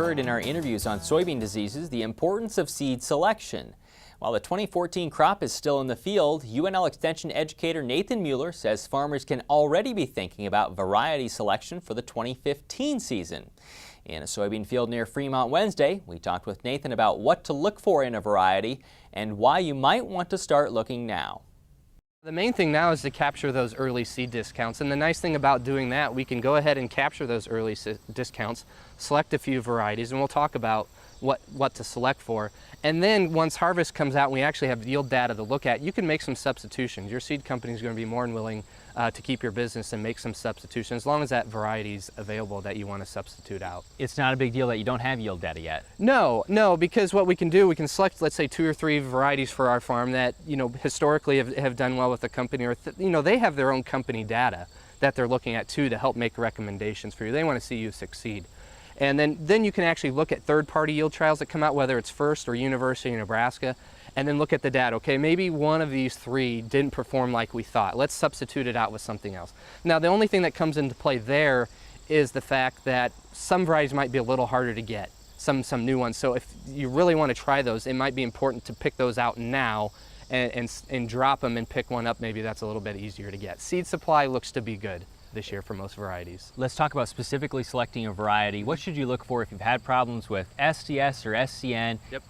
heard in our interviews on soybean diseases, the importance of seed selection. While the 2014 crop is still in the field, UNL Extension educator Nathan Mueller says farmers can already be thinking about variety selection for the 2015 season. In a soybean field near Fremont Wednesday, we talked with Nathan about what to look for in a variety and why you might want to start looking now. The main thing now is to capture those early seed discounts, and the nice thing about doing that, we can go ahead and capture those early discounts, select a few varieties, and we'll talk about what to select for. And then once harvest comes out and we actually have yield data to look at, you can make some substitutions. Your seed company is going to be more than willing to keep your business and make some substitutions as long as that variety is available that you want to substitute out. It's not a big deal that you don't have yield data yet. No, because what we can do, we can select, let's say, 2 or 3 varieties for our farm that, historically have done well with the company, or they have their own company data that they're looking at too to help make recommendations for you. They want to see you succeed. And then you can actually look at third-party yield trials that come out, whether it's First or University of Nebraska, and then look at the data. Okay, maybe one of these 3 didn't perform like we thought. Let's substitute it out with something else. Now, the only thing that comes into play there is the fact that some varieties might be a little harder to get, some new ones. So if you really want to try those, it might be important to pick those out now and drop them and pick one up. Maybe that's a little bit easier to get. Seed supply looks to be good this year for most varieties. Let's talk about specifically selecting a variety. What should you look for if you've had problems with SDS or SCN? Yep.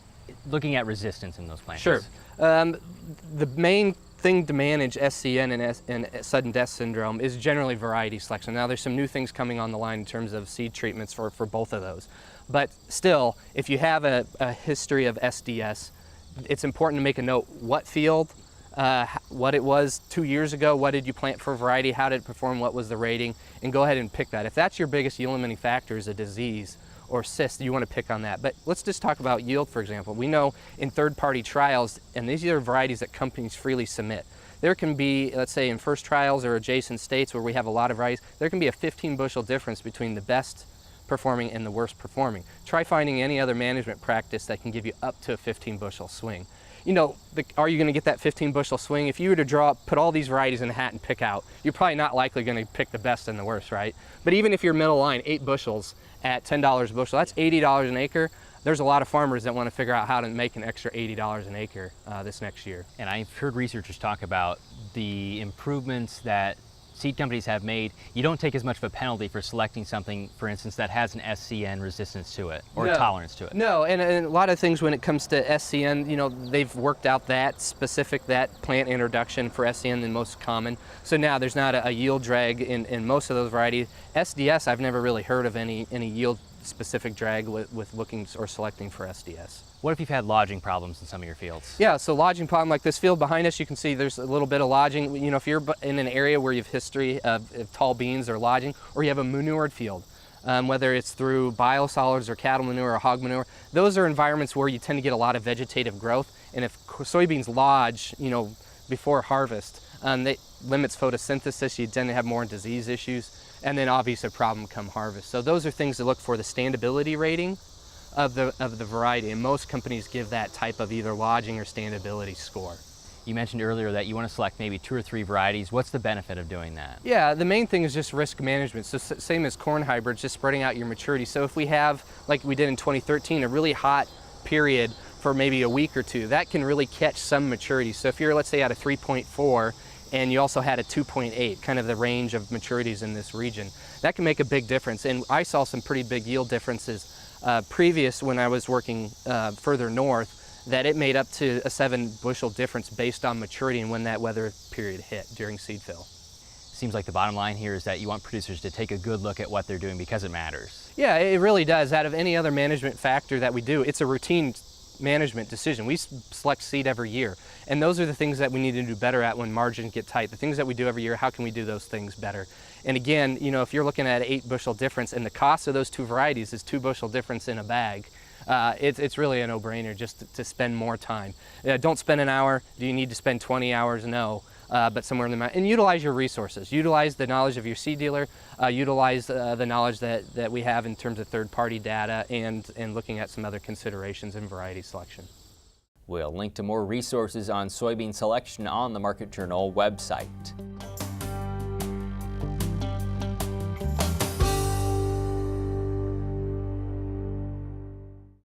Looking at resistance in those plants. Sure. The main thing to manage SCN and sudden death syndrome is generally variety selection. Now there's some new things coming on the line in terms of seed treatments for both of those. But still, if you have a history of SDS, it's important to make a note what field, what it was 2 years ago, what did you plant for a variety, how did it perform, what was the rating, and go ahead and pick that. If that's your biggest yield limiting factor is a disease or cyst, you want to pick on that. But let's just talk about yield, for example. We know in third-party trials, and these are varieties that companies freely submit, there can be, let's say in first trials or adjacent states where we have a lot of varieties, there can be a 15 bushel difference between the best performing and the worst performing. Try finding any other management practice that can give you up to a 15 bushel swing. Are you going to get that 15 bushel swing? If you were to put all these varieties in a hat and pick out, you're probably not likely going to pick the best and the worst, right? But even if you're middle line, 8 bushels at $10 a bushel, that's $80 an acre. There's a lot of farmers that want to figure out how to make an extra $80 an acre this next year. And I've heard researchers talk about the improvements that seed companies have made. You don't take as much of a penalty for selecting something, for instance, that has an SCN resistance to it or tolerance to it. No, and a lot of things when it comes to SCN, they've worked out that plant introduction for SCN the most common. So now there's not a yield drag in most of those varieties. SDS, I've never really heard of any yield specific drag with looking or selecting for SDS. What if you've had lodging problems in some of your fields? Yeah, so lodging problem, like this field behind us, you can see there's a little bit of lodging. If you're in an area where you have history of tall beans or lodging, or you have a manured field, whether it's through biosolids or cattle manure or hog manure, those are environments where you tend to get a lot of vegetative growth. And if soybeans lodge, before harvest, that limits photosynthesis. You tend to have more disease issues, and then obviously a problem come harvest. So those are things to look for, the standability rating of the variety, and most companies give that type of either lodging or standability score. You mentioned earlier that you want to select maybe 2 or 3 varieties. What's the benefit of doing that? Yeah, the main thing is just risk management. So same as corn hybrids, just spreading out your maturity. So if we have, like we did in 2013, a really hot period for maybe a week or 2, that can really catch some maturity. So if you're, let's say, at a 3.4 and you also had a 2.8, kind of the range of maturities in this region, that can make a big difference. And I saw some pretty big yield differences previous when I was working further north, that it made up to a 7 bushel difference based on maturity and when that weather period hit during seed fill. Seems like the bottom line here is that you want producers to take a good look at what they're doing because it matters. Yeah, it really does. Out of any other management factor that we do, it's a routine management decision. We select seed every year, and those are the things that we need to do better at when margins get tight. The things that we do every year, how can we do those things better? And again, if you're looking at an 8 bushel difference and the cost of those 2 varieties is 2 bushel difference in a bag, it's really a no-brainer just to spend more time. Don't spend an hour. Do you need to spend 20 hours? No. But somewhere in the middle. And utilize your resources. Utilize the knowledge of your seed dealer. Utilize the knowledge that we have in terms of third-party data and looking at some other considerations in variety selection. We'll link to more resources on soybean selection on the Market Journal website.